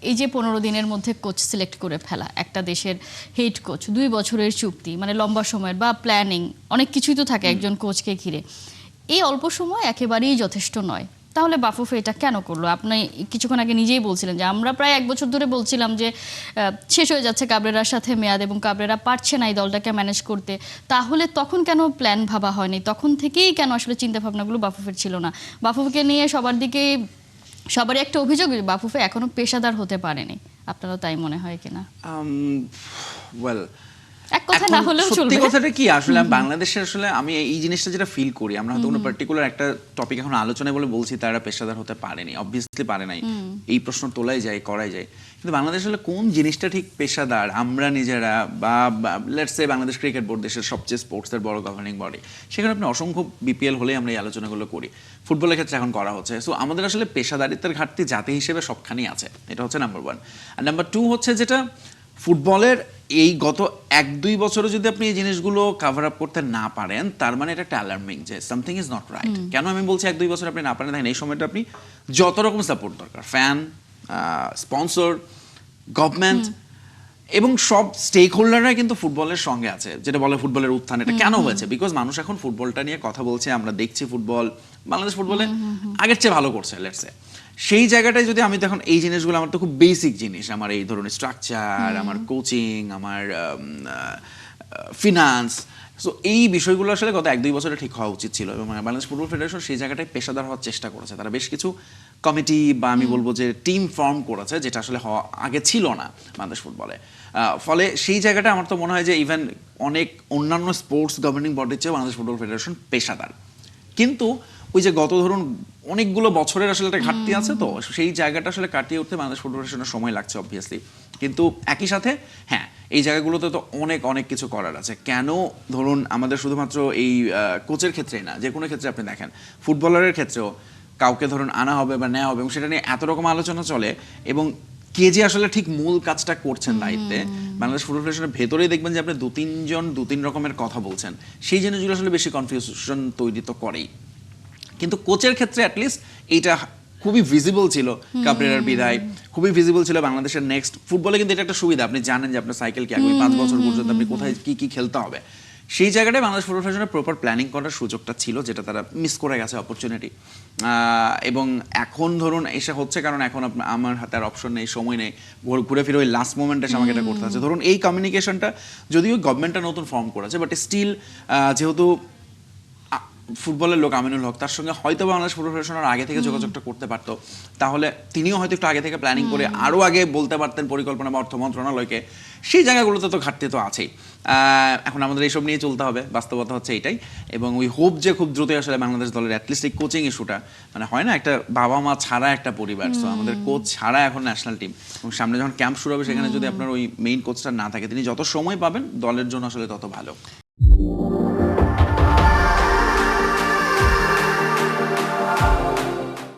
এই যে 15 দিনের মধ্যে কোচ সিলেক্ট করে ফেলা, একটা দেশের হেড কোচ 2 বছরের চুক্তি, মানে লম্বা সময়ের বা প্ল্যানিং, অনেক কিছুই তো থাকে একজন কোচকে ঘিরে। এই অল্প সময় একেবারেই যথেষ্ট নয়। তাহলে বাফুফে এটা কেন করলো? আপনি কিছুক্ষণ আগে নিজেই বলছিলেন যে আমরা প্রায় 1 বছর ধরে বলছিলাম যে শেষ হয়ে যাচ্ছে কাবরেরার সাথে মেয়াদ এবং কাবরেরা পারছে না এই দলটাকে ম্যানেজ করতে। তাহলে তখন কেন প্ল্যান ভাবা হয়নি? তখন থেকেই কেন আসলে চিন্তা ভাবনাগুলো বাফুফের ছিল না? বাফুফেকে নিয়ে সবারই একটা অভিযোগ, বাফুফে এখনো পেশাদার হতে পারেনি। আপনারও তাই মনে হয় কিনা? ওয়েল, এক কথা না হলেও চলবে। সত্যি কথাটা কি আসলে বাংলাদেশের আসলে আমি এই জিনিসটা যেটা ফিল করি, আমরা হয়তো কোনো পার্টিকুলার একটা টপিক এখন আলোচনায় বলে বলছি তারা পেশাদার হতে পারেনি, অবভিয়াসলি পারে নাই, এই প্রশ্ন তোলাই যায়, করাই যায়, কিন্তু বাংলাদেশ আসলে কোন জিনিসটা ঠিক পেশাদার? আমরা নিজেরা বা let's say Bangladesh cricket board দেশের সবচেয়ে স্পোর্টসের বড় গভর্নিং বডি, সেখানে আপনি অসংখ্য বিপিএল হলেই আমরা এই আলোচনাগুলো করি, ফুটবলের ক্ষেত্রে এখন করা হচ্ছে। সো আমাদের আসলে পেশাদারিত্বের ঘাটতি জাতি হিসেবে সবখানেই আছে, এটা হচ্ছে নাম্বার 1। আর নাম্বার 2 হচ্ছে যেটা ফুটবলের এই গত 1-2 বছরে যদি আপনি এই জিনিসগুলো কভার আপ করতে না পারেন, তার মানে এটা একটা অ্যালার্মিং যে সামথিং ইজ নট রাইট। কেন আমি বলছি 1-2 বছর আপনি না পারেন? দেখেন, এই সময়টা আপনি যত রকম সাপোর্ট দরকার, ফ্যান, স্পন্সর, গভর্নমেন্ট এবং সব স্টেক হোল্ডাররা কিন্তু ফুটবলের সঙ্গে আছে, যেটা বলে ফুটবলের উত্থান। এটা কেন হয়েছে? বিকজ মানুষ এখন ফুটবলটা নিয়ে কথা বলছে, আমরা দেখছি ফুটবল, বাংলাদেশ ফুটবলে আগের চেয়ে ভালো করছে লেটস সে। সেই জায়গাটায় যদি আমি দেখুন এই জিনিসগুলো আমার তো খুব বেসিক জিনিস, আমার এই ধরনের স্ট্রাকচার, আমার কোচিং, আমার ফিনান্স, সো এই বিষয়গুলো আসলে গত 1-2 বছরে ঠিক হওয়া উচিত ছিল, এবং বাংলাদেশ ফুটবল ফেডারেশন সেই জায়গাটায় পেশাদার হওয়ার চেষ্টা করেছে। তারা বেশ কিছু কমিটি বা আমি বলবো যে টিম ফর্ম করেছে, যেটা আসলে হওয়া আগে ছিল না বাংলাদেশ ফুটবলে। ফলে সেই জায়গাটা আমার তো মনে হয় যে ইভেন অনেক অন্যান্য স্পোর্টস গভর্নিং বডির চেয়ে বাংলাদেশ ফুটবল ফেডারেশন পেশাদার। কিন্তু ওই যে গত ধরুন অনেকগুলো বছরের আসলে একটা ঘাটতি আছে, তো সেই জায়গাটা আসলে কাটিয়ে উঠতে বাংলাদেশ ফুটবল ফেডারেশনের সময় লাগছে অবভিয়াসলি। কিন্তু একই সাথে হ্যাঁ, এই জায়গাগুলোতে তো অনেক অনেক কিছু করার আছে। কেন ধরুন আমাদের শুধুমাত্র এই কোচের ক্ষেত্রেই না, যে কোনো ক্ষেত্রে আপনি দেখেন, ফুটবলারের ক্ষেত্রেও কাউকে ধরুন আনা হবে বা নেওয়া হবে, এবং সেটা নিয়ে এত রকম আলোচনা চলে, এবং কে যে আসলে ঠিক মূল কাজটা করছেন দায়িত্বে, বাংলাদেশ ফুটবল ফেডারেশনের ভেতরেই দেখবেন যে আপনি 2-3 জন 2-3 রকমের কথা বলছেন। সেই জিনিসগুলো আসলে বেশি কনফিউশন তৈরি তো করেই। কিন্তু কোচের ক্ষেত্রে অ্যাটলিস্ট এইটা খুবই ভিজিবল ছিল, কাবরেরার বিদায় খুবই ভিজিবল ছিল। বাংলাদেশের নেক্সট ফুটবলে কিন্তু এটা একটা সুবিধা, আপনি জানেন যে আপনার সাইকেল কি আগামী 5 বছর পর্যন্ত আপনি কোথায় কি কি খেলতে হবে। সেই জায়গাটায় বাংলাদেশ ফুটবল ফেডারেশনের প্রপার প্ল্যানিং করার সুযোগটা ছিল, যেটা তারা মিস করে গেছে অপরচুনিটি। এবং এখন ধরুন এসে হচ্ছে, কারণ এখন আমার হাতে আর অপশন নেই, সময় নেই, ঘুরে ফিরে ওই লাস্ট মোমেন্টে এসে আমাকে এটা করতে হচ্ছে। ধরুন এই কমিউনিকেশনটা যদিও গভর্নমেন্টটা নতুন ফর্ম করেছে, বাট স্টিল যেহেতু ফুটবলের লোক আমিনুল হক, তার সঙ্গে হয়তো বাংলাদেশ ফুটবল ফেডারেশন আগে থেকে যোগাযোগটা করতে পারতো, তাহলে তিনিও হয়তো একটু আগে থেকে প্ল্যানিং করে আরও আগে বলতে পারতেন পরিকল্পনা বা অর্থ মন্ত্রণালয়কে। সেই জায়গাগুলোতে তো ঘাটতি তো আছেই। এখন আমাদের এইসব নিয়ে চলতে হবে, বাস্তবতা হচ্ছে এইটাই। এবং উই হোপ যে খুব দ্রুতই আসলে বাংলাদেশ দলের অ্যাটলিস্ট এই কোচিং ইস্যুটা, মানে হয় না একটা বাবা মা ছাড়া একটা পরিবার, তো আমাদের কোচ ছাড়া এখন ন্যাশনাল টিম, এবং সামনে যখন ক্যাম্প শুরু হবে সেখানে যদি আপনার ওই মেইন কোচটা না থাকে, তিনি যত সময় পাবেন দলের জন্য আসলে তত ভালো।